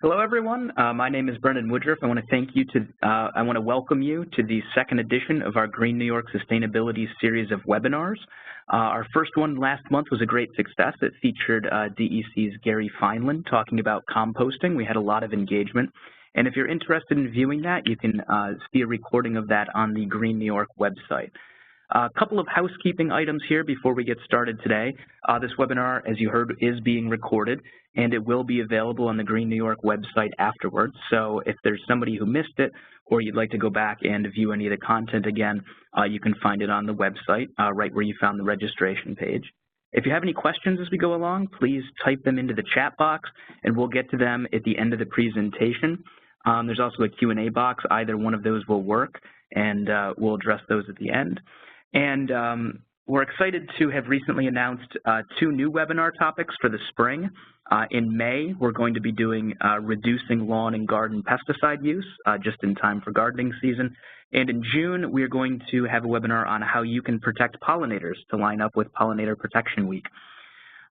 Hello, everyone. My name is Brendan Woodruff. I want to welcome you to the second edition of our Green New York Sustainability series of webinars. Our first one last month was a great success. It featured DEC's Gary Feinland talking about composting. We had a lot of engagement. And if you're interested in viewing that, you can see a recording of that on the Green New York website. A couple of housekeeping items here before we get started today. This webinar, as you heard, is being recorded, and it will be available on the Green New York website afterwards. So if there's somebody who missed it or you'd like to go back and view any of the content again, you can find it on the website right where you found the registration page. If you have any questions as we go along, please type them into the chat box, and we'll get to them at the end of the presentation. There's also a Q&A box. Either one of those will work, and we'll address those at the end. And we're excited to have recently announced 2 new webinar topics for the spring. In May, we're going to be doing reducing lawn and garden pesticide use, just in time for gardening season. And in June, we're going to have a webinar on how you can protect pollinators to line up with Pollinator Protection Week.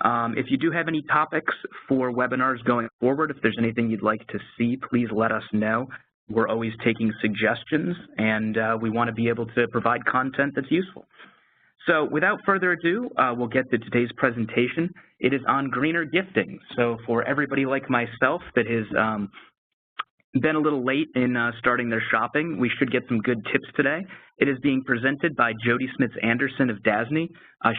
If you do have any topics for webinars going forward, if there's anything you'd like to see, please let us know. We're always taking suggestions, and we want to be able to provide content that's useful. So without further ado, we'll get to today's presentation. It is on greener gifting. So for everybody like myself that has been a little late in starting their shopping, we should get some good tips today. It is being presented by Jody Smits-Anderson of DASNY.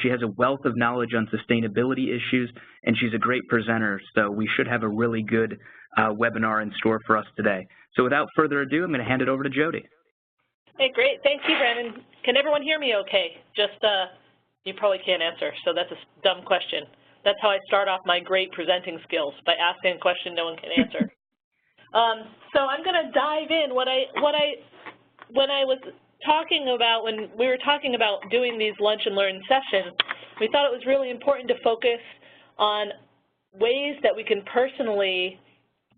She has a wealth of knowledge on sustainability issues, and she's a great presenter, so we should have a really good webinar in store for us today. So without further ado, I'm going to hand it over to Jody. Hey, great. Thank you, Brandon. Can everyone hear me okay? Just, you probably can't answer, so that's a dumb question. That's how I start off my great presenting skills, by asking a question no one can answer. So I'm going to dive in. When we were talking about doing these lunch and learn sessions, we thought it was really important to focus on ways that we can personally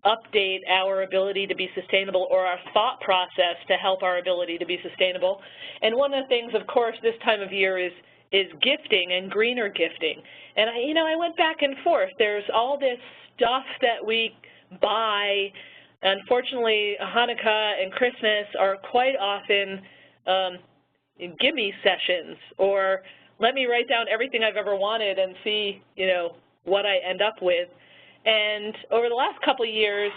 update our ability to be sustainable, or our thought process to help our ability to be sustainable. And one of the things, of course, this time of year is gifting and greener gifting. And I went back and forth. There's all this stuff that we buy. Unfortunately, Hanukkah and Christmas are quite often gimme sessions, or let me write down everything I've ever wanted and see, what I end up with. And over the last couple of years,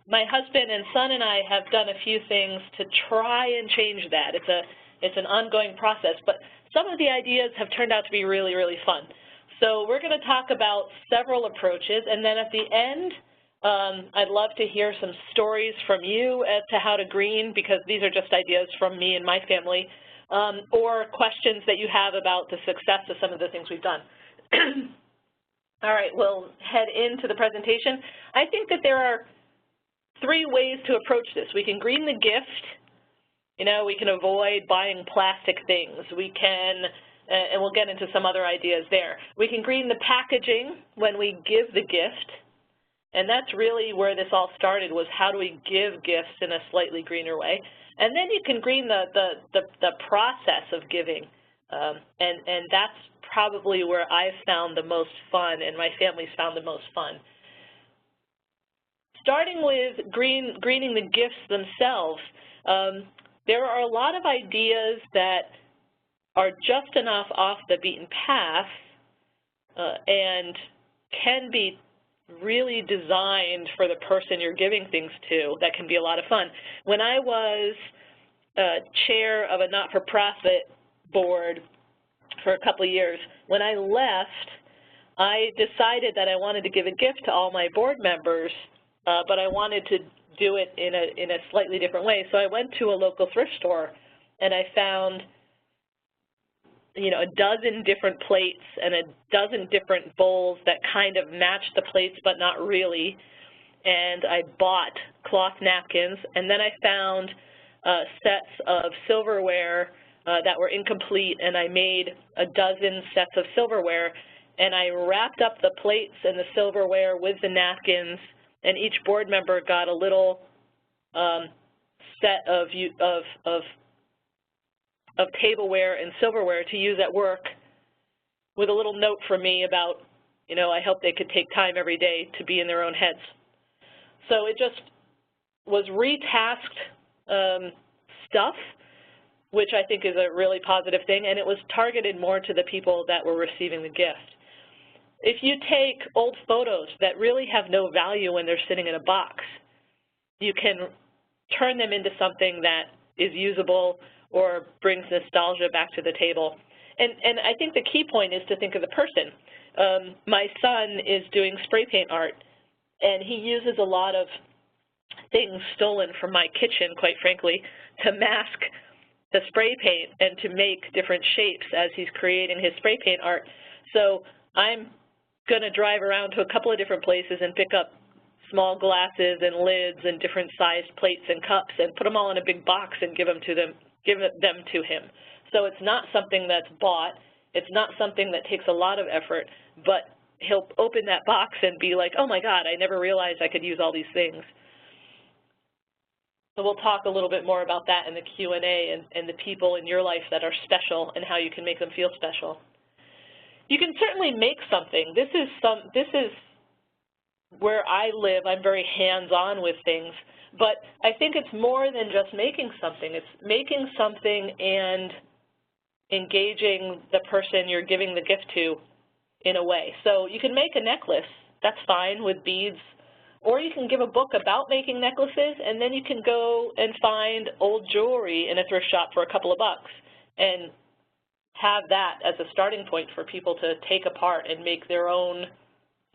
my husband and son and I have done a few things to try and change that. It's an ongoing process, but some of the ideas have turned out to be really, really fun. So we're going to talk about several approaches, and then at the end, I'd love to hear some stories from you as to how to green, because these are just ideas from me and my family, or questions that you have about the success of some of the things we've done. All right, we'll head into the presentation. I think that there are 3 ways to approach this. We can green the gift. We can avoid buying plastic things. We can, and we'll get into some other ideas there. We can green the packaging when we give the gift. And that's really where this all started, was how do we give gifts in a slightly greener way. And then you can green the process of giving. And that's probably where I've found the most fun, and my family's found the most fun. Starting with greening the gifts themselves, there are a lot of ideas that are just enough off the beaten path and can be really designed for the person you're giving things to. That can be a lot of fun. When I was chair of a not-for-profit board for a couple of years, when I left, I decided that I wanted to give a gift to all my board members, but I wanted to do it in a slightly different way. So I went to a local thrift store, and I found a dozen different plates and a dozen different bowls that kind of matched the plates but not really. And I bought cloth napkins, and then I found sets of silverware that were incomplete, and I made a dozen sets of silverware, and I wrapped up the plates and the silverware with the napkins, and each board member got a little set of tableware and silverware to use at work, with a little note from me about, I hope they could take time every day to be in their own heads. So it just was retasked stuff, which I think is a really positive thing, and it was targeted more to the people that were receiving the gift. If you take old photos that really have no value when they're sitting in a box, you can turn them into something that is usable or brings nostalgia back to the table. And I think the key point is to think of the person. My son is doing spray paint art, and he uses a lot of things stolen from my kitchen, quite frankly, to mask the spray paint and to make different shapes as he's creating his spray paint art. So I'm going to drive around to a couple of different places and pick up small glasses and lids and different sized plates and cups and put them all in a big box and give them to him. So it's not something that's bought. It's not something that takes a lot of effort, but he'll open that box and be like, oh my God, I never realized I could use all these things. So we'll talk a little bit more about that in the Q&A and the people in your life that are special and how you can make them feel special. You can certainly make something. This is where I live. I'm very hands-on with things, but I think it's more than just making something. It's making something and engaging the person you're giving the gift to in a way. So you can make a necklace, that's fine, with beads, or you can give a book about making necklaces, and then you can go and find old jewelry in a thrift shop for a couple of bucks and have that as a starting point for people to take apart and make their own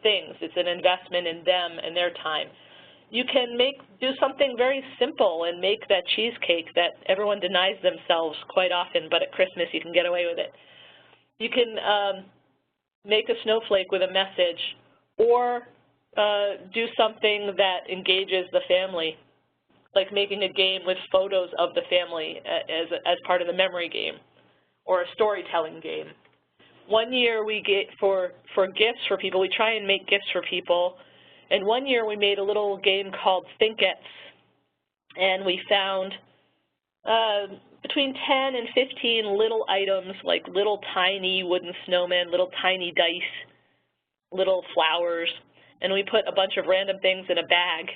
things. It's an investment in them and their time. You can do something very simple and make that cheesecake that everyone denies themselves quite often, but at Christmas you can get away with it. You can make a snowflake with a message, or do something that engages the family, like making a game with photos of the family as part of the memory game, or a storytelling game. One year we get for gifts for people, we try and make gifts for people, and one year we made a little game called Think-Ets, and we found between 10 and 15 little items, like little tiny wooden snowmen, little tiny dice, little flowers, and we put a bunch of random things in a bag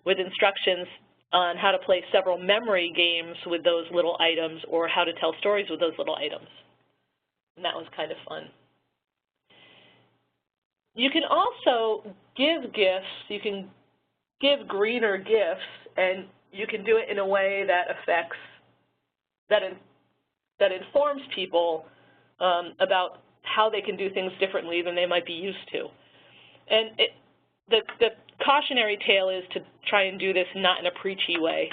with instructions on how to play several memory games with those little items or how to tell stories with those little items. And that was kind of fun. You can also give gifts. You can give greener gifts, and you can do it in a way that affects, that informs people about how they can do things differently than they might be used to. And the cautionary tale is to try and do this not in a preachy way.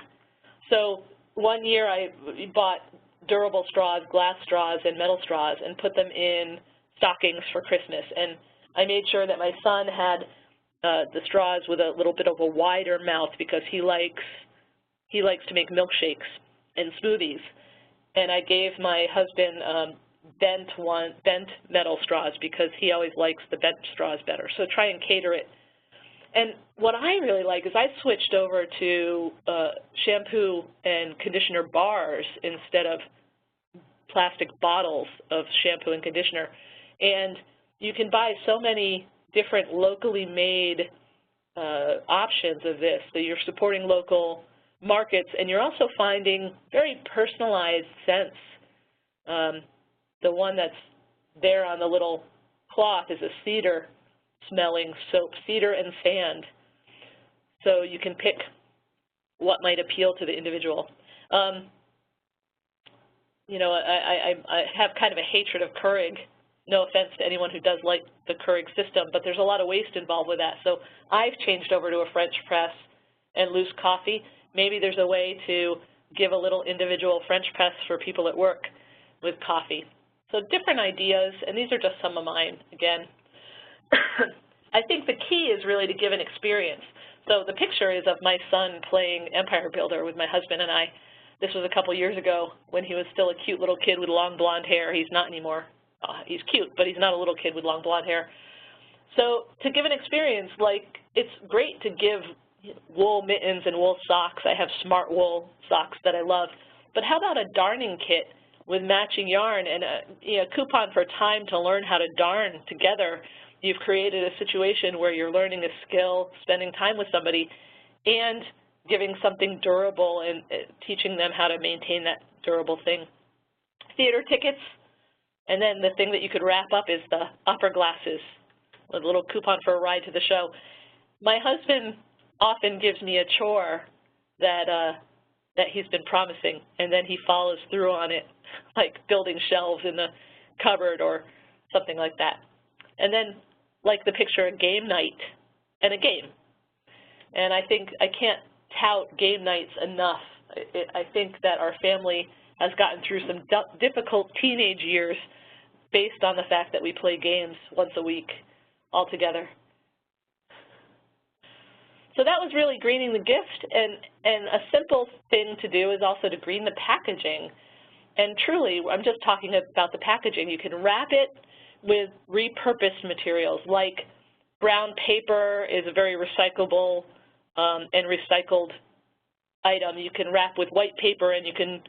So one year I bought durable straws, glass straws, and metal straws, and put them in stockings for Christmas. And I made sure that my son had the straws with a little bit of a wider mouth because he likes to make milkshakes and smoothies. And I gave my husband bent metal straws because he always likes the bent straws better. So try and cater it. And what I really like is I switched over to shampoo and conditioner bars instead of plastic bottles of shampoo and conditioner. And you can buy so many different locally made options of this. So you're supporting local markets, and you're also finding very personalized scents. The one that's there on the little cloth is a cedar-smelling soap, cedar and sand. So you can pick what might appeal to the individual. You know, I have kind of a hatred of Keurig. No offense to anyone who does like the Keurig system, but there's a lot of waste involved with that. So I've changed over to a French press and loose coffee. Maybe there's a way to give a little individual French press for people at work with coffee. So different ideas, and these are just some of mine, again. I think the key is really to give an experience. So the picture is of my son playing Empire Builder with my husband and I. This was a couple years ago when he was still a cute little kid with long blonde hair. He's not anymore. He's cute, but he's not a little kid with long blonde hair. So to give an experience, like, it's great to give wool mittens and wool socks. I have smart wool socks that I love. But how about a darning kit with matching yarn and a coupon for time to learn how to darn together? You've created a situation where you're learning a skill, spending time with somebody, and giving something durable and teaching them how to maintain that durable thing. Theater tickets, and then the thing that you could wrap up is the opera glasses, with a little coupon for a ride to the show. My husband often gives me a chore that he's been promising, and then he follows through on it, like building shelves in the cupboard or something like that. And then, like the picture, a game night and a game. And I think I can't tout game nights enough. I think that our family has gotten through some difficult teenage years based on the fact that we play games once a week all together. So that was really greening the gift, and a simple thing to do is also to green the packaging. And truly, I'm just talking about the packaging. You can wrap it with repurposed materials, like brown paper is a very recyclable and recycled item. You can wrap with white paper, and you can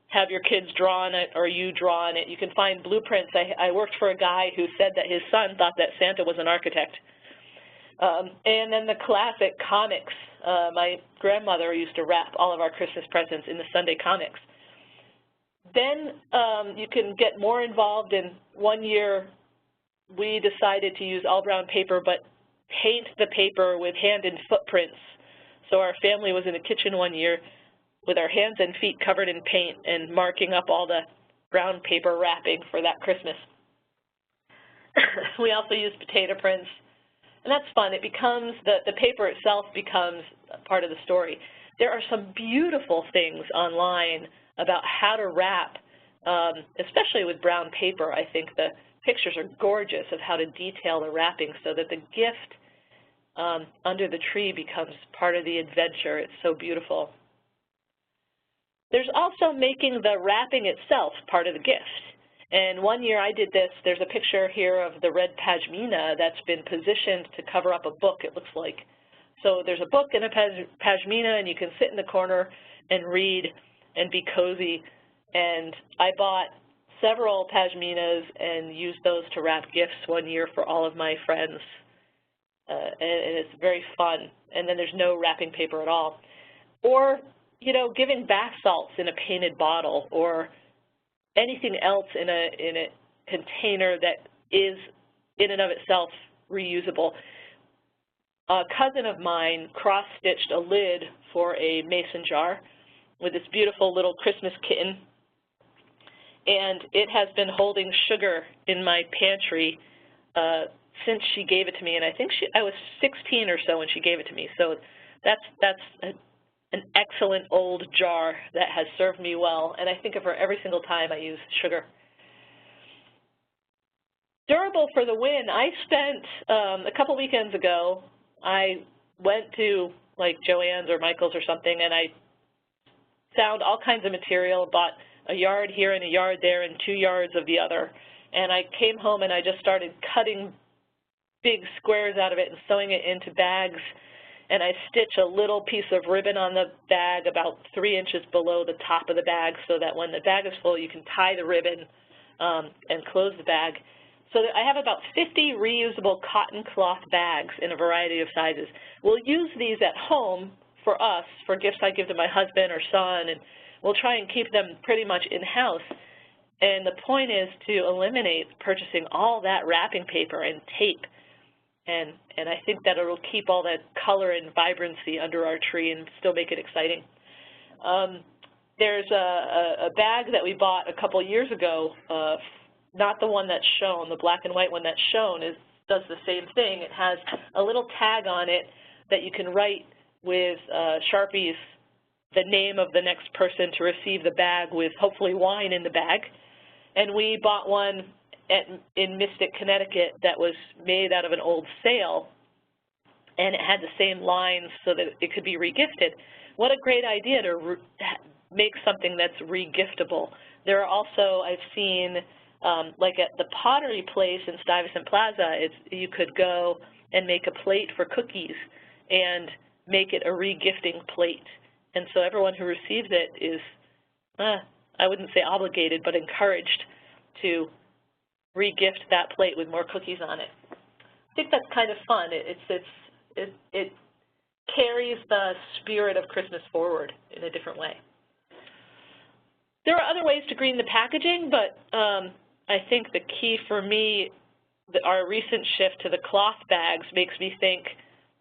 have your kids draw on it or you draw on it. You can find blueprints. I worked for a guy who said that his son thought that Santa was an architect. And then the classic comics. My grandmother used to wrap all of our Christmas presents in the Sunday comics. Then you can get more involved in, one year we decided to use all brown paper but paint the paper with hand and footprints. So our family was in the kitchen one year with our hands and feet covered in paint and marking up all the brown paper wrapping for that Christmas. We also used potato prints. And that's fun. It becomes, the paper itself becomes part of the story. There are some beautiful things online about how to wrap, especially with brown paper. I think the pictures are gorgeous of how to detail the wrapping so that the gift under the tree becomes part of the adventure. It's so beautiful. There's also making the wrapping itself part of the gift. And one year I did this. There's a picture here of the red pashmina that's been positioned to cover up a book, it looks like. So there's a book and a pashmina, and you can sit in the corner and read and be cozy. And I bought several pashminas and used those to wrap gifts one year for all of my friends. And it's very fun. And then there's no wrapping paper at all. Or, you know, giving bath salts in a painted bottle, or anything else in a container that is in and of itself reusable. A cousin of mine cross-stitched a lid for a mason jar with this beautiful little Christmas kitten, and it has been holding sugar in my pantry since she gave it to me, and I think I was 16 or so when she gave it to me. So that's an excellent old jar that has served me well, and I think of her every single time I use sugar. Durable for the win. I spent, a couple weekends ago, I went to like Joann's or Michael's or something, and I found all kinds of material, bought a yard here and a yard there and 2 yards of the other, and I came home and I just started cutting big squares out of it and sewing it into bags. And I stitch a little piece of ribbon on the bag about 3 inches below the top of the bag so that when the bag is full, you can tie the ribbon and close the bag. So I have about 50 reusable cotton cloth bags in a variety of sizes. We'll use these at home for us, for gifts I give to my husband or son, and we'll try and keep them pretty much in-house. And the point is to eliminate purchasing all that wrapping paper and tape. And I think that it'll keep all that color and vibrancy under our tree and still make it exciting. There's a bag that we bought a couple years ago, not the one that's shown. The black and white one that's shown does the same thing. It has a little tag on it that you can write with Sharpies the name of the next person to receive the bag with hopefully wine in the bag. And we bought one in Mystic, Connecticut that was made out of an old sail, and it had the same lines so that it could be regifted. What a great idea to make something that's regiftable. There are also, I've seen, like at the pottery place in Stuyvesant Plaza, you could go and make a plate for cookies and make it a regifting plate. And so everyone who receives it is, I wouldn't say obligated, but encouraged to regift that plate with more cookies on it. I think that's kind of fun. It carries the spirit of Christmas forward in a different way. There are other ways to green the packaging, but I think the key for me, our recent shift to the cloth bags makes me think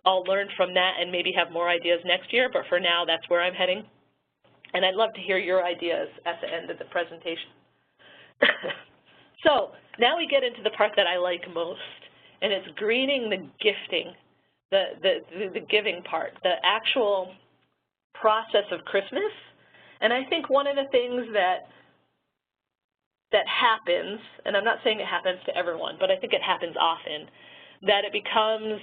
I'll learn from that and maybe have more ideas next year, but for now, that's where I'm heading. And I'd love to hear your ideas at the end of the presentation. So now we get into the part that I like most, and it's greening the gifting, the giving part, the actual process of Christmas. And I think one of the things that happens, and I'm not saying it happens to everyone, but I think it happens often, that it becomes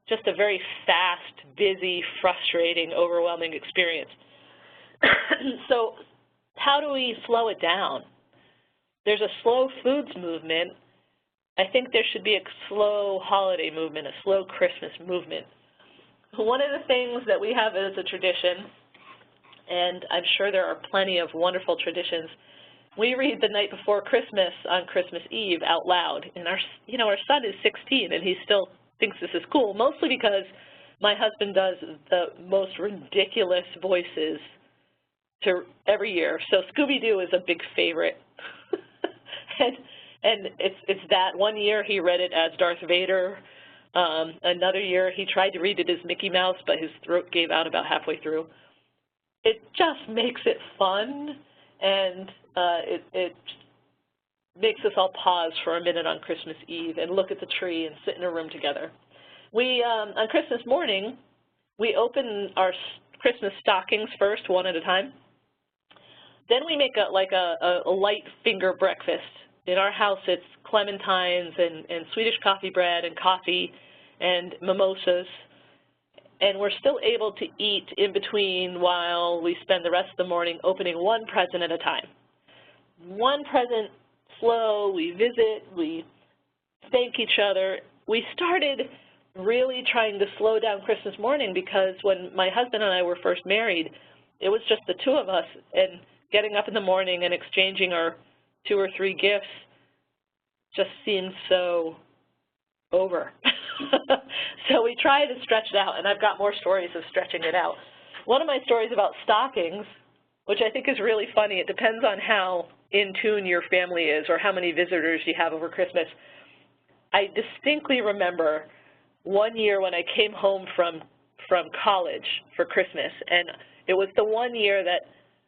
just a very fast, busy, frustrating, overwhelming experience. So how do we slow it down? There's a slow foods movement. I think there should be a slow holiday movement, a slow Christmas movement. One of the things that we have as a tradition, and I'm sure there are plenty of wonderful traditions, we read the night before Christmas on Christmas Eve out loud. And our son is 16 and he still thinks this is cool, mostly because my husband does the most ridiculous voices every year. So Scooby-Doo is a big favorite. and it's that. One year he read it as Darth Vader. Another year he tried to read it as Mickey Mouse, but his throat gave out about halfway through. It just makes it fun, and it makes us all pause for a minute on Christmas Eve and look at the tree and sit in a room together. We, on Christmas morning, we open our Christmas stockings first, one at a time. Then we make a light finger breakfast. In our house, it's clementines and Swedish coffee bread and coffee and mimosas. And we're still able to eat in between while we spend the rest of the morning opening one present at a time. One present, slow, we visit, we thank each other. We started really trying to slow down Christmas morning because when my husband and I were first married, it was just the two of us, and getting up in the morning and exchanging our 2 or 3 gifts just seemed so over. So we try to stretch it out, and I've got more stories of stretching it out. One of my stories about stockings, which I think is really funny, it depends on how in tune your family is or how many visitors you have over Christmas. I distinctly remember one year when I came home from college for Christmas, and it was the one year that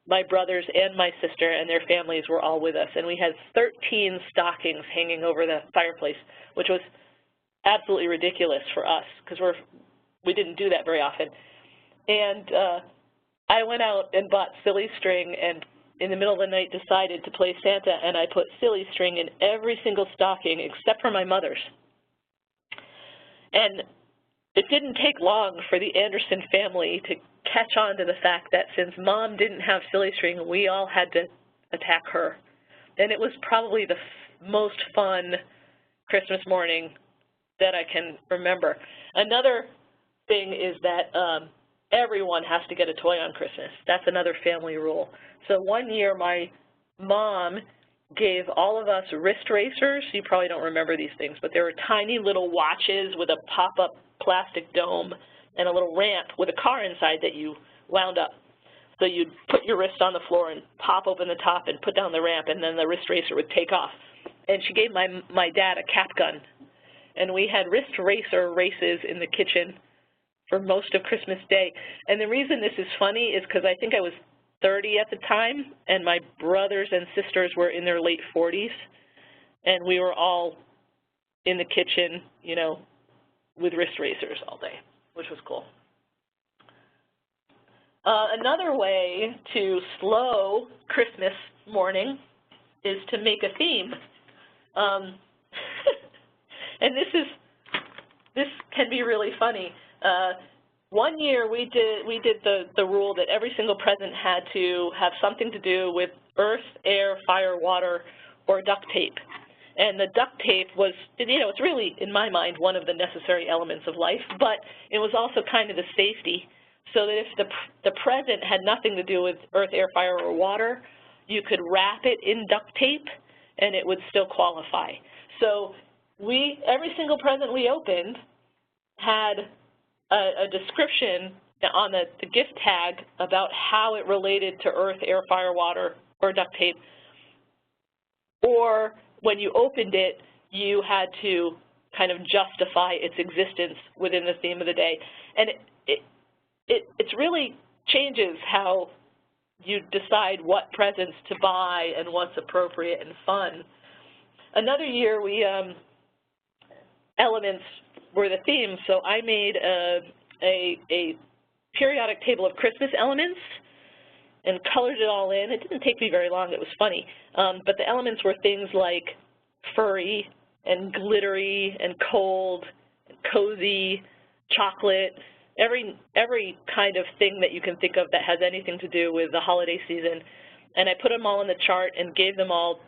my brothers and my sister and their families were all with us, and we had 13 stockings hanging over the fireplace, which was absolutely ridiculous for us because we didn't do that very often. And I went out and bought silly string, and in the middle of the night decided to play Santa, and I put silly string in every single stocking except for my mother's. And it didn't take long for the Anderson family to catch on to the fact that since Mom didn't have silly string, we all had to attack her. And it was probably the most fun Christmas morning that I can remember. Another thing is that everyone has to get a toy on Christmas. That's another family rule. So one year my mom gave all of us wrist racers. You probably don't remember these things, but they were tiny little watches with a pop-up plastic dome and a little ramp with a car inside that you wound up. So you'd put your wrist on the floor and pop open the top and put down the ramp, and then the wrist racer would take off. And she gave my dad a cap gun. And we had wrist racer races in the kitchen for most of Christmas Day. And the reason this is funny is because I think I was 30 at the time, and my brothers and sisters were in their late 40s, and we were all in the kitchen, you know, with wrist racers all day, which was cool. Another way to slow Christmas morning is to make a theme. And this can be really funny. One year we did the rule that every single present had to have something to do with earth, air, fire, water, or duct tape. And the duct tape was, you know, it's really, in my mind, one of the necessary elements of life, but it was also kind of the safety, so that if the present had nothing to do with earth, air, fire, or water, you could wrap it in duct tape and it would still qualify. So every single present we opened had a description on the gift tag about how it related to earth, air, fire, water, or duct tape. Or when you opened it, you had to kind of justify its existence within the theme of the day. And it really changes how you decide what presents to buy and what's appropriate and fun. Another year, elements were the theme, so I made a periodic table of Christmas elements and colored it all in. It didn't take me very long. It was funny. But the elements were things like furry and glittery and cold, and cozy, chocolate, every kind of thing that you can think of that has anything to do with the holiday season. And I put them all in the chart and gave them all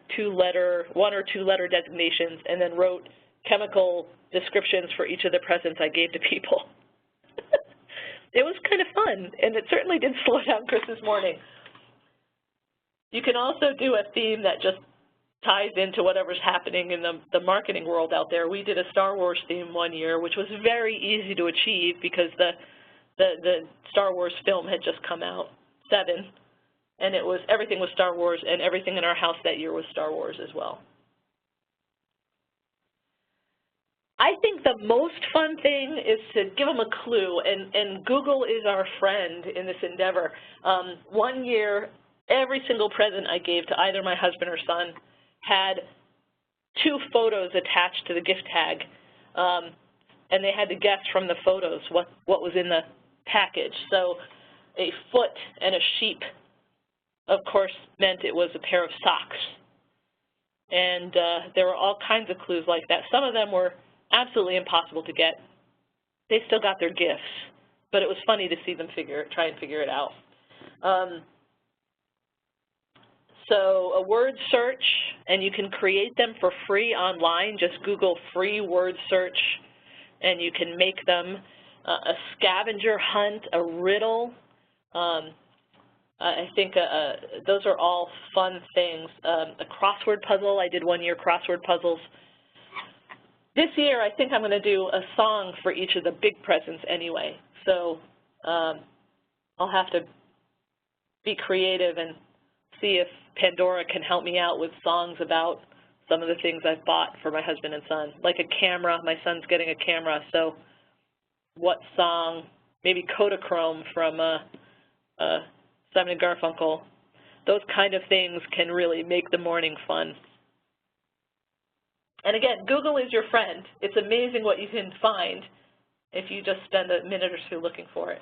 one or two letter designations, and then wrote chemical descriptions for each of the presents I gave to people. It was kind of fun, and it certainly did slow down Christmas morning. You can also do a theme that just ties into whatever's happening in the marketing world out there. We did a Star Wars theme one year, which was very easy to achieve because the Star Wars film had just come out, 7, and everything was Star Wars, and everything in our house that year was Star Wars as well. I think the most fun thing is to give them a clue, and Google is our friend in this endeavor. One year, every single present I gave to either my husband or son had 2 photos attached to the gift tag, and they had to guess from the photos what was in the package. So a foot and a sheep, of course, meant it was a pair of socks. And there were all kinds of clues like that. Some of them were absolutely impossible to get. They still got their gifts, but it was funny to see them try and figure it out. So a word search, and you can create them for free online. Just Google free word search, and you can make them. A scavenger hunt, a riddle. I think those are all fun things. A crossword puzzle. I did one year crossword puzzles. This year, I think I'm going to do a song for each of the big presents anyway. So I'll have to be creative and see if Pandora can help me out with songs about some of the things I've bought for my husband and son. Like a camera. My son's getting a camera, so what song? Maybe Kodachrome from Simon & Garfunkel. Those kind of things can really make the morning fun. And again, Google is your friend. It's amazing what you can find if you just spend a minute or two looking for it.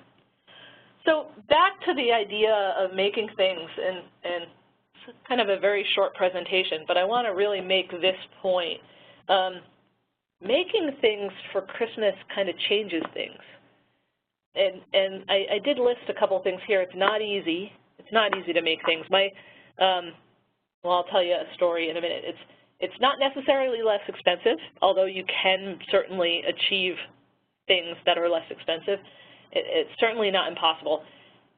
So back to the idea of making things, and it's kind of a very short presentation, but I want to really make this point. Making things for Christmas kind of changes things. And I did list a couple things here. It's not easy. It's not easy to make things. Well, I'll tell you a story in a minute. It's not necessarily less expensive, although you can certainly achieve things that are less expensive. It's certainly not impossible.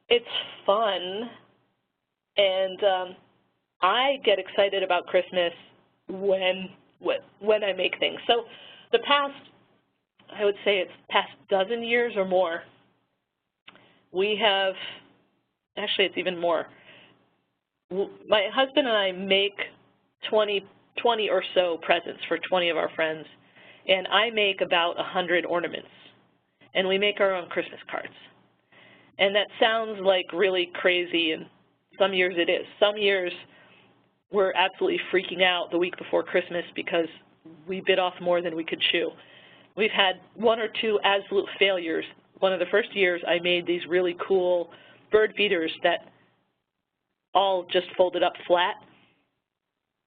It's fun, and I get excited about Christmas when I make things. So the past, I would say it's past dozen years or more, we have, actually it's even more, my husband and I make 20 or so presents for 20 of our friends, and I make about 100 ornaments, and we make our own Christmas cards. And that sounds like really crazy, and some years it is. Some years we're absolutely freaking out the week before Christmas because we bit off more than we could chew. We've had 1 or 2 absolute failures. One of the first years I made these really cool bird feeders that all just folded up flat.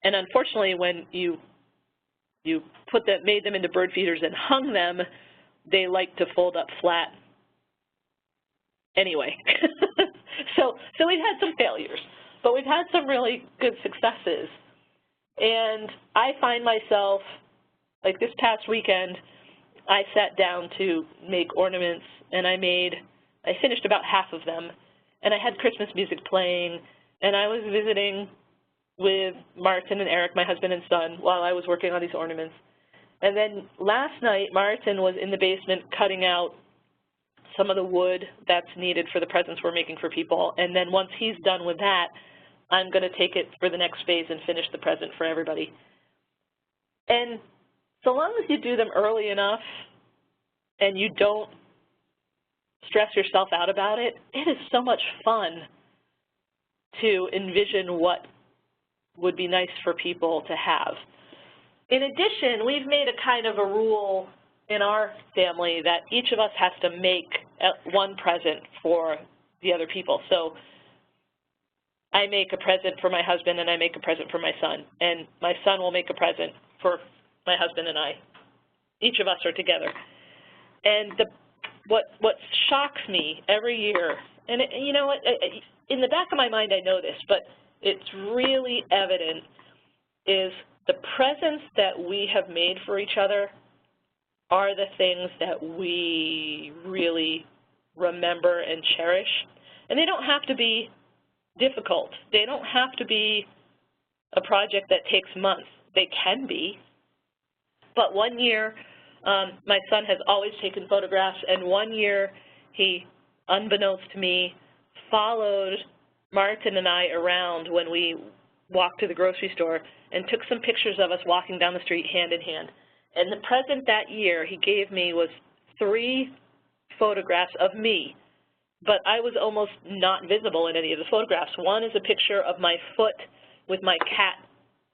And unfortunately, when you made them into bird feeders and hung them, they like to fold up flat anyway. So we've had some failures, but we've had some really good successes. And I find myself, like this past weekend, I sat down to make ornaments, and I finished about half of them, and I had Christmas music playing, and I was visiting with Martin and Eric, my husband and son, while I was working on these ornaments. And then last night, Martin was in the basement cutting out some of the wood that's needed for the presents we're making for people. And then once he's done with that, I'm going to take it for the next phase and finish the present for everybody. And so long as you do them early enough and you don't stress yourself out about it, it is so much fun to envision what would be nice for people to have. In addition, we've made a kind of a rule in our family that each of us has to make one present for the other people. So I make a present for my husband and I make a present for my son, and my son will make a present for my husband and I. Each of us are together. And what shocks me every year, and you know what, in the back of my mind I know this, but it's really evident, is the presents that we have made for each other are the things that we really remember and cherish. And they don't have to be difficult. They don't have to be a project that takes months. They can be. But one year, my son has always taken photographs, and one year he, unbeknownst to me, followed Martin and I around when we walked to the grocery store and took some pictures of us walking down the street hand in hand. And the present that year he gave me was 3 photographs of me, but I was almost not visible in any of the photographs. One is a picture of my foot with my cat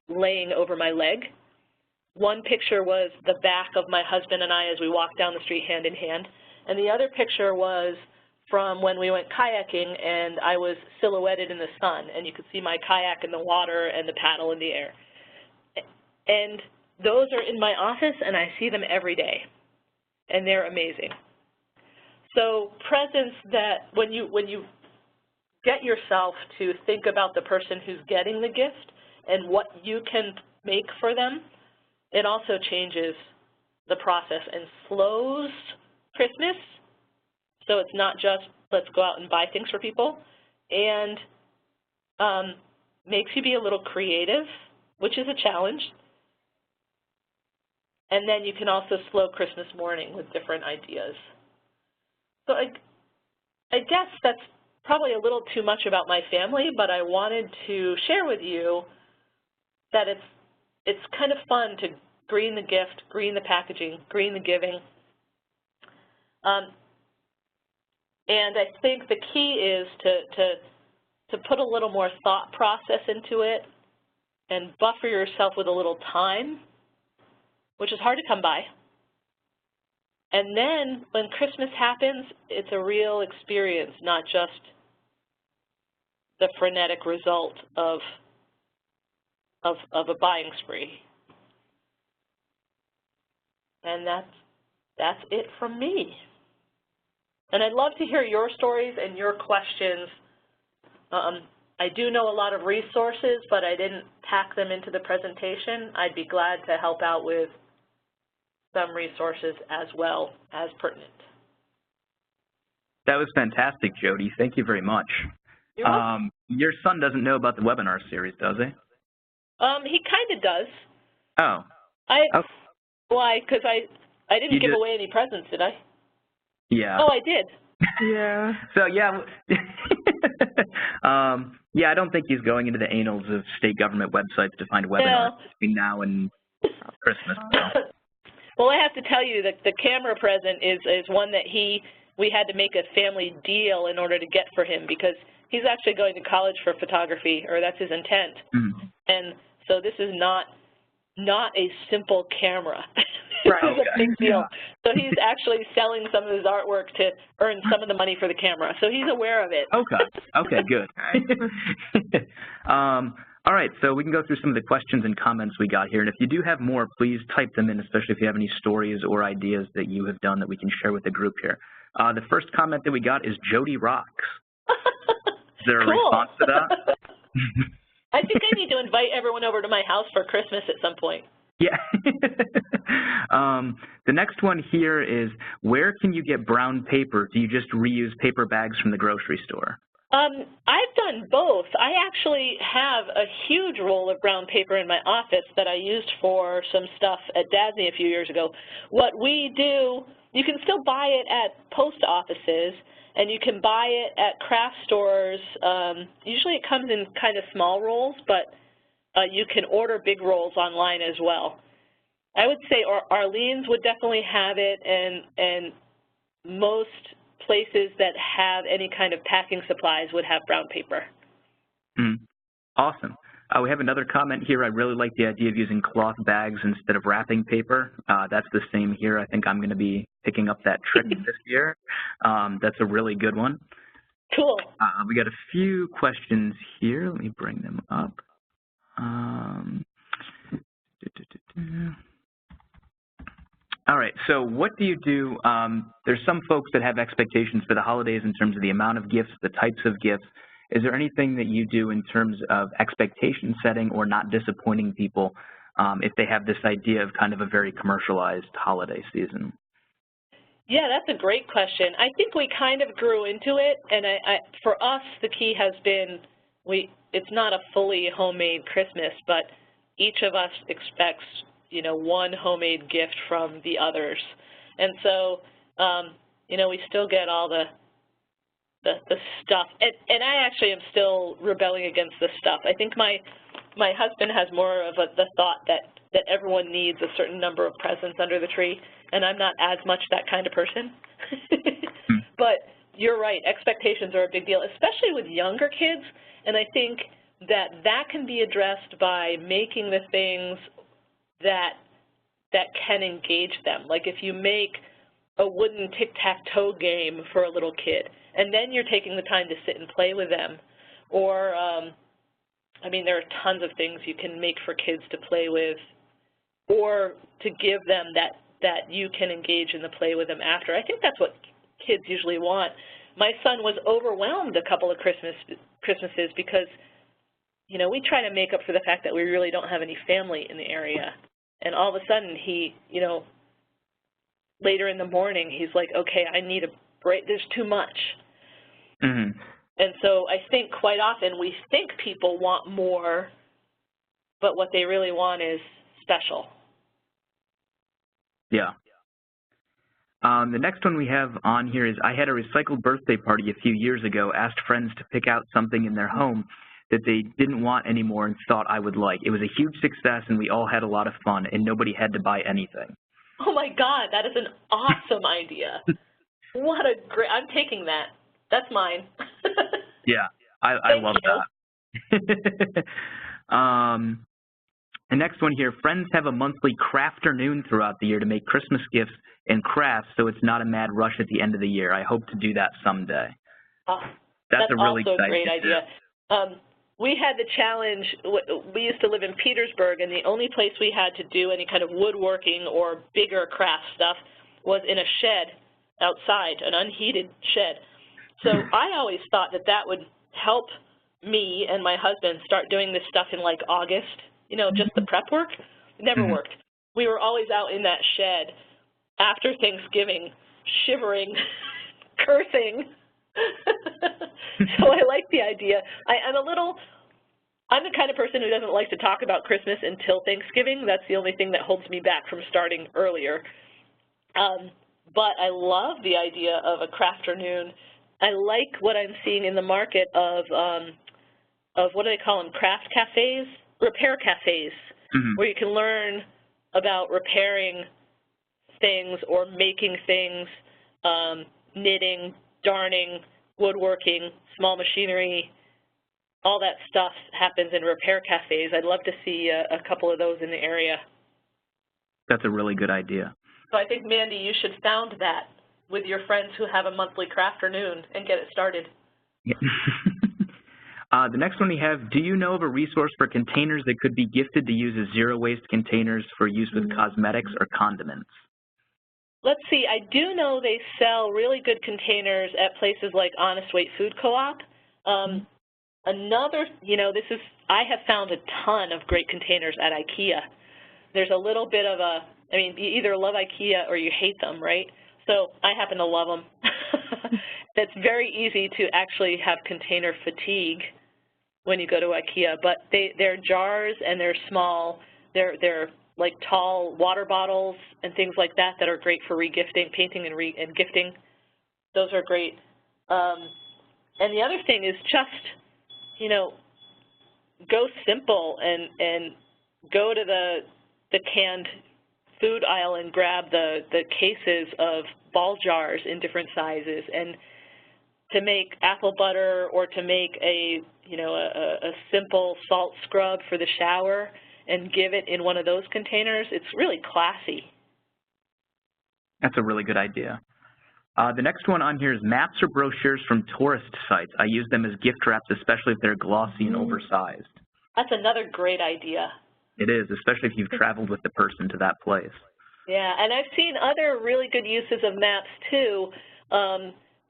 laying over my leg. One picture was the back of my husband and I as we walked down the street hand in hand. And the other picture was from when we went kayaking and I was silhouetted in the sun, and you could see my kayak in the water and the paddle in the air. And those are in my office, and I see them every day, and they're amazing. So presents that when you get yourself to think about the person who's getting the gift and what you can make for them, it also changes the process and slows Christmas. So it's not just let's go out and buy things for people, and makes you be a little creative, which is a challenge. And then you can also slow Christmas morning with different ideas. So I guess that's probably a little too much about my family, but I wanted to share with you that it's kind of fun to green the gift, green the packaging, green the giving. And I think the key is to put a little more thought process into it and buffer yourself with a little time, which is hard to come by. And then when Christmas happens, it's a real experience, not just the frenetic result of a buying spree. And that's it from me. And I'd love to hear your stories and your questions. I do know a lot of resources, but I didn't pack them into the presentation. I'd be glad to help out with some resources as well as pertinent. That was fantastic, Jody. Thank you very much. You're welcome. Your son doesn't know about the webinar series, does he? He kind of does. Oh. Why? Because I didn't give away any presents, did I? Yeah. Oh, I did. Yeah. So, yeah. Yeah, I don't think he's going into the annals of state government websites to find webinars between now and Christmas. So. Well, I have to tell you that the camera present is one that we had to make a family deal in order to get for him, because he's actually going to college for photography, or that's his intent. Mm-hmm. And so this is not a simple camera. Right. This is a big deal. So he's actually selling some of his artwork to earn some of the money for the camera. So he's aware of it. Okay, good. All right, so we can go through some of the questions and comments we got here. And if you do have more, please type them in, especially if you have any stories or ideas that you have done that we can share with the group here. The first comment that we got is Jody rocks. Is there a response to that? I think I need to invite everyone over to my house for Christmas at some point. Yeah. The next one here is, where can you get brown paper? Do you just reuse paper bags from the grocery store? I've done both. I actually have a huge roll of brown paper in my office that I used for some stuff at DASNY a few years ago. What we do you can still buy it at post offices, and you can buy it at craft stores. Usually it comes in kind of small rolls, but you can order big rolls online as well. I would say Arlene's would definitely have it, and most places that have any kind of packing supplies would have brown paper. Awesome. We have another comment here. I really like the idea of using cloth bags instead of wrapping paper. That's the same here. I think I'm going to be picking up that trick this year. That's a really good one. Cool. We got a few questions here. Let me bring them up. All right, so what do you do? There's some folks that have expectations for the holidays in terms of the amount of gifts, the types of gifts. Is there anything that you do in terms of expectation setting or not disappointing people if they have this idea of kind of a very commercialized holiday season? Yeah, that's a great question. I think we kind of grew into it, and for us, the key has been it's not a fully homemade Christmas, but each of us expects, you know, one homemade gift from the others. And so, you know, we still get all the stuff. And I actually am still rebelling against the stuff. I think my husband has more of the thought that everyone needs a certain number of presents under the tree, and I'm not as much that kind of person. But you're right, expectations are a big deal, especially with younger kids, and I think that can be addressed by making the things that can engage them. Like if you make a wooden tic-tac-toe game for a little kid, and then you're taking the time to sit and play with them. Or, I mean, there are tons of things you can make for kids to play with, or to give them that you can engage in the play with them after. I think that's what kids usually want. My son was overwhelmed a couple of Christmases because, you know, we try to make up for the fact that we really don't have any family in the area. And all of a sudden he, you know, later in the morning, he's like, okay, I need a break. There's too much. Mm-hmm. And so I think quite often we think people want more, but what they really want is special. Yeah. The next one we have on here is, I had a recycled birthday party a few years ago, asked friends to pick out something in their home that they didn't want anymore and thought I would like. It was a huge success, and we all had a lot of fun, and nobody had to buy anything. Oh, my God, that is an awesome idea. What a great, I'm taking that. That's mine. Yeah, I love that. The next one here, friends have a monthly crafternoon throughout the year to make Christmas gifts and crafts, so it's not a mad rush at the end of the year. I hope to do that someday. That's a really also a great idea. We had the challenge, we used to live in Petersburg, and the only place we had to do any kind of woodworking or bigger craft stuff was in a shed outside, an unheated shed. So I always thought that would help me and my husband start doing this stuff in like August, you know, just the prep work. It never worked. We were always out in that shed after Thanksgiving, shivering, cursing. So I like the idea. I'm the kind of person who doesn't like to talk about Christmas until Thanksgiving. That's the only thing that holds me back from starting earlier. But I love the idea of a crafternoon. I like what I'm seeing in the market of what do they call them, craft cafes? Repair cafes, where you can learn about repairing things or making things, knitting, darning, woodworking, small machinery, all that stuff happens in repair cafes. I'd love to see a couple of those in the area. That's a really good idea. So I think, Mandy, you should found that with your friends who have a monthly crafternoon and get it started. Yeah. The next one we have, do you know of a resource for containers that could be gifted to use as zero-waste containers for use with cosmetics or condiments? Let's see. I do know they sell really good containers at places like Honest Weight Food Co-op. Another, you know, I have found a ton of great containers at IKEA. There's a little bit of I mean, you either love IKEA or you hate them, right? So I happen to love them. It's very easy to actually have container fatigue when you go to IKEA, but they're jars and they're small. They're like tall water bottles and things like that that are great for regifting, painting and gifting. Those are great. And the other thing is just, you know, go simple and go to the canned food aisle and grab the cases of ball jars in different sizes, and to make apple butter or to make a simple salt scrub for the shower and give it in one of those containers, it's really classy. That's a really good idea. The next one on here is maps or brochures from tourist sites. I use them as gift wraps, especially if they're glossy and oversized. That's another great idea. It is, especially if you've traveled with the person to that place. Yeah, and I've seen other really good uses of maps, too,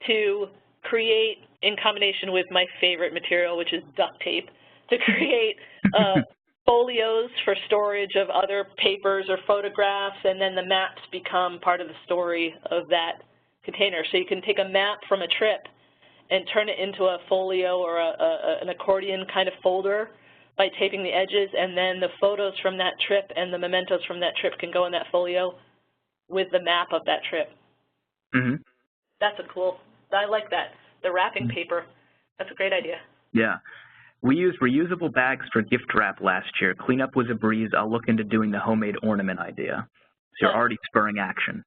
to create, in combination with my favorite material, which is duct tape, to create folios for storage of other papers or photographs, and then the maps become part of the story of that container. So you can take a map from a trip and turn it into a folio or an accordion kind of folder by taping the edges, and then the photos from that trip and the mementos from that trip can go in that folio with the map of that trip. Mm-hmm. That's I like that. The wrapping paper, that's a great idea. Yeah. We used reusable bags for gift wrap last year. Cleanup was a breeze. I'll look into doing the homemade ornament idea. So you're already spurring action.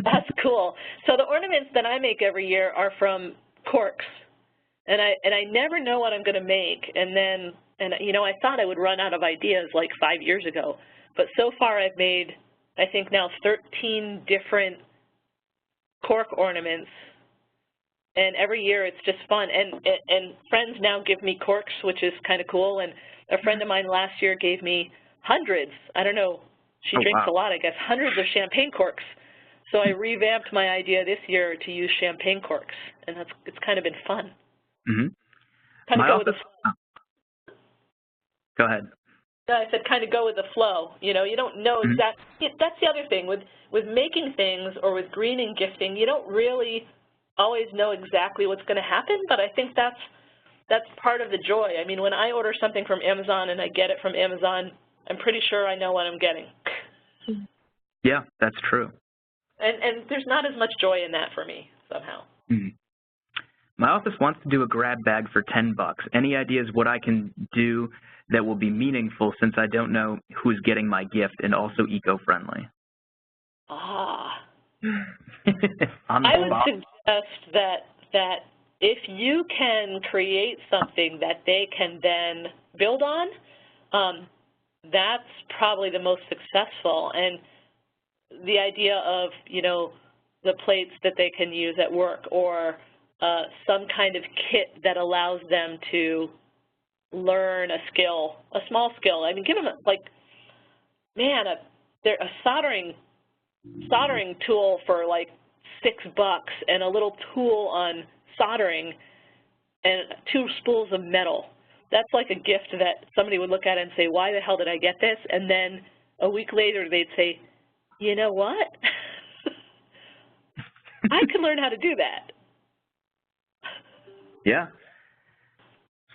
That's cool. So the ornaments that I make every year are from corks. And I never know what I'm going to make. And you know, I thought I would run out of ideas like 5 years ago. But so far I've made, I think now, 13 different cork ornaments. And every year it's just fun. And friends now give me corks, which is kind of cool. And a friend of mine last year gave me hundreds. I don't know. She drinks a lot, I guess. Hundreds of champagne corks. So I revamped my idea this year to use champagne corks. And it's kind of been fun. Mm-hmm. Kind of go with the flow. Go ahead. I said kind of go with the flow. You know, you don't know exactly. That's the other thing. With making things or with greening gifting, you don't really always know exactly what's going to happen, but I think that's part of the joy. I mean, when I order something from Amazon and I get it from Amazon, I'm pretty sure I know what I'm getting. Yeah, that's true. And there's not as much joy in that for me, somehow. Mm-hmm. My office wants to do a grab bag for $10. Any ideas what I can do that will be meaningful, since I don't know who's getting my gift, and also eco-friendly? I would suggest that if you can create something that they can then build on, that's probably the most successful. And the idea of, you know, the plates that they can use at work, or some kind of kit that allows them to learn a skill, a small skill. I mean, give them, like, man, a soldering tool for like $6 and a little tool on soldering and 2 spools of metal. That's like a gift that somebody would look at and say, why the hell did I get this? And then a week later they'd say, you know what? I could learn how to do that. Yeah.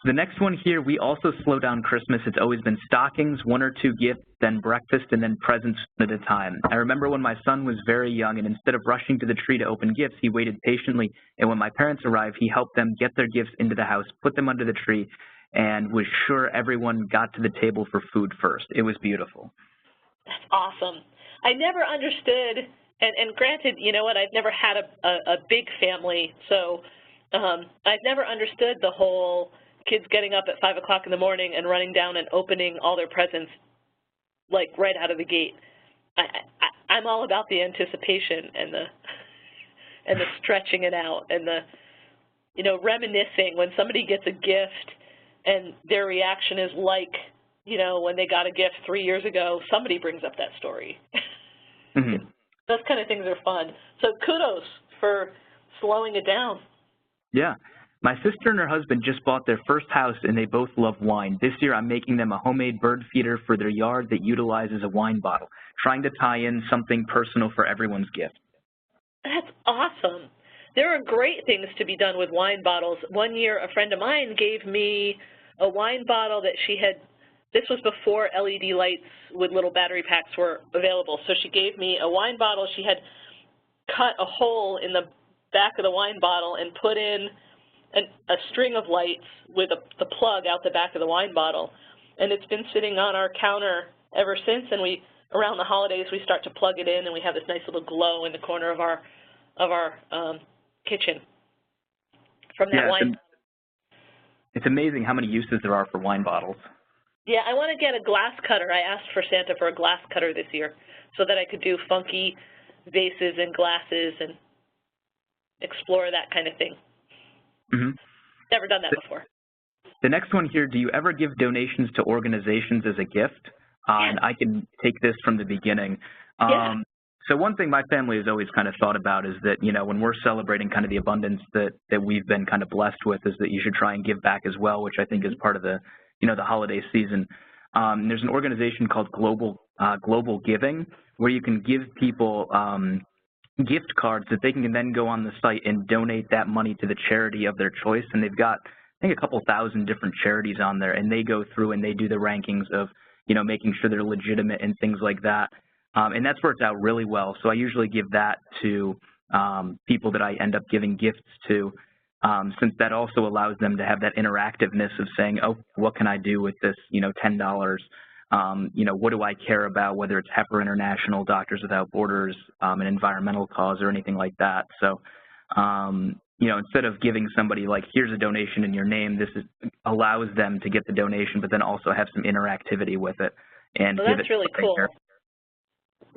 The next one here, we also slow down Christmas. It's always been stockings, 1 or 2 gifts, then breakfast, and then presents at a time. I remember when my son was very young, and instead of rushing to the tree to open gifts, he waited patiently, and when my parents arrived, he helped them get their gifts into the house, put them under the tree, and was sure everyone got to the table for food first. It was beautiful. That's awesome. I never understood, and granted, you know what, I've never had a big family, so I've never understood the whole kids getting up at 5 o'clock in the morning and running down and opening all their presents, like, right out of the gate. I'm all about the anticipation and the stretching it out and the, you know, reminiscing when somebody gets a gift and their reaction is like, you know, when they got a gift 3 years ago, somebody brings up that story. Mm-hmm. Those kind of things are fun. So kudos for slowing it down. Yeah. My sister and her husband just bought their first house, and they both love wine. This year, I'm making them a homemade bird feeder for their yard that utilizes a wine bottle, trying to tie in something personal for everyone's gift. That's awesome. There are great things to be done with wine bottles. One year, a friend of mine gave me a wine bottle that she had this was before LED lights with little battery packs were available. So she gave me a wine bottle. She had cut a hole in the back of the wine bottle and put in a string of lights with the plug out the back of the wine bottle. And it's been sitting on our counter ever since, and around the holidays we start to plug it in, and we have this nice little glow in the corner of our kitchen from that wine. It's amazing how many uses there are for wine bottles. Yeah, I want to get a glass cutter. I asked for Santa for a glass cutter this year so that I could do funky vases and glasses and explore that kind of thing. Mm-hmm. Never done that before. The next one here, do you ever give donations to organizations as a gift? And I can take this from the beginning. So one thing my family has always kind of thought about is that, when we're celebrating kind of the abundance that we've been kind of blessed with, is that you should try and give back as well, which I think is part of the, the holiday season. There's an organization called Global Giving, where you can give people gift cards that they can then go on the site and donate that money to the charity of their choice. And they've got, I think, a couple thousand different charities on there, and they go through and they do the rankings of, making sure they're legitimate and things like that. And that's worked out really well. So I usually give that to people that I end up giving gifts to, since that also allows them to have that interactiveness of saying, oh, what can I do with this, $10? What do I care about, whether it's Heifer International, Doctors Without Borders, an environmental cause, or anything like that. So, instead of giving somebody like, here's a donation in your name, this allows them to get the donation, but then also have some interactivity with it. And well, that's really cool.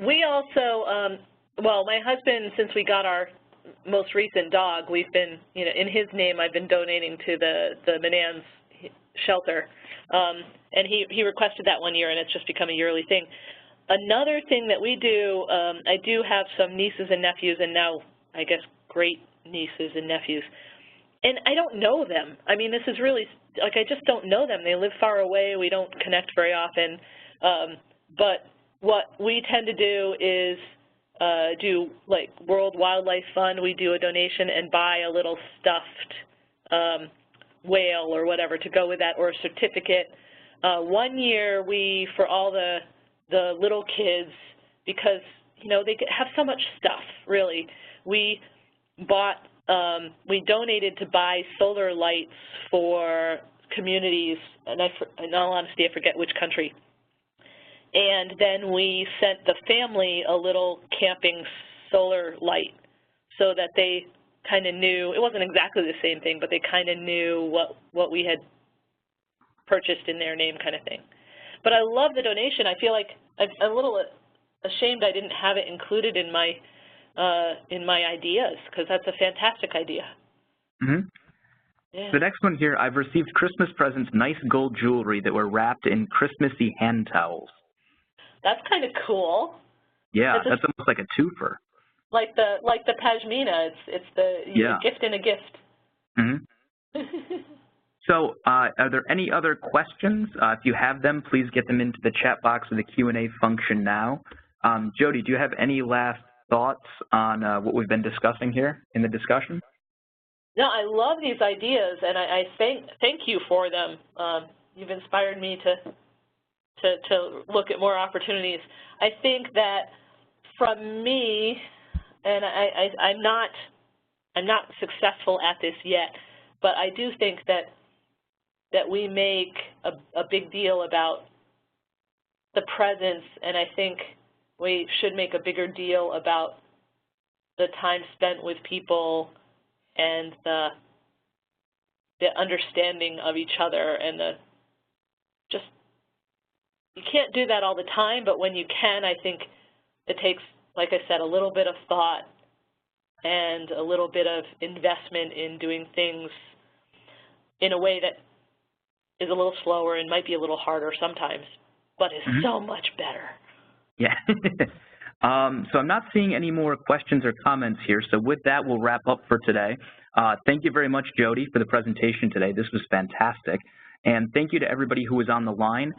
We also, well, my husband, since we got our most recent dog, we've been, in his name, I've been donating to the Manans shelter. And he requested that one year, and it's just become a yearly thing. Another thing that we do, I do have some nieces and nephews, and now, I guess, great nieces and nephews. And I don't know them. I mean, this is really, I just don't know them. They live far away. We don't connect very often. But what we tend to do is do, like, World Wildlife Fund. We do a donation and buy a little stuffed whale or whatever to go with that, or a certificate. One year we, for all the little kids, because, they have so much stuff, really, we bought, we donated to buy solar lights for communities, and in all honesty, I forget which country. And then we sent the family a little camping solar light so that they kind of knew, it wasn't exactly the same thing, but they kind of knew what we had purchased in their name, kind of thing. But I love the donation. I feel like I'm a little ashamed I didn't have it included in my ideas, because that's a fantastic idea. Mm-hmm. Yeah. The next one here, I've received Christmas presents, nice gold jewelry that were wrapped in Christmassy hand towels. That's kind of cool. Yeah, that's almost like a twofer. Like the pashmina, it's the gift in a gift. Mm-hmm. So are there any other questions? If you have them, please get them into the chat box or the Q&A function now. Jody, do you have any last thoughts on what we've been discussing here in the discussion? No, I love these ideas, and I thank you for them. You've inspired me to look at more opportunities. I think that from me, and I'm not successful at this yet, but I do think that we make a big deal about the presence, and I think we should make a bigger deal about the time spent with people and the understanding of each other, and you can't do that all the time, but when you can, I think it takes, like I said, a little bit of thought and a little bit of investment in doing things in a way that is a little slower and might be a little harder sometimes, but is so much better. Yeah. So I'm not seeing any more questions or comments here, so with that, we'll wrap up for today. Thank you very much, Jody, for the presentation today. This was fantastic. And thank you to everybody who was on the line.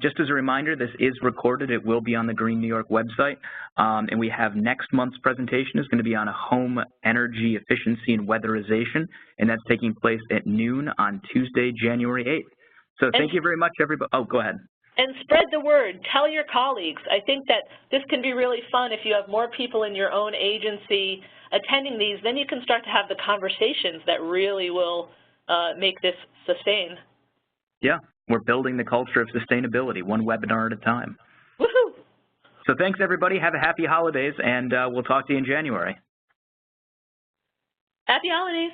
Just as a reminder, this is recorded. It will be on the Green New York website. And we have next month's presentation is going to be on home energy efficiency and weatherization, and that's taking place at noon on Tuesday, January 8th. So thank you very much, everybody. Oh, go ahead. And spread the word. Tell your colleagues. I think that this can be really fun if you have more people in your own agency attending these. Then you can start to have the conversations that really will make this sustain. Yeah, we're building the culture of sustainability, one webinar at a time. Woohoo! So thanks, everybody. Have a happy holidays, and we'll talk to you in January. Happy holidays.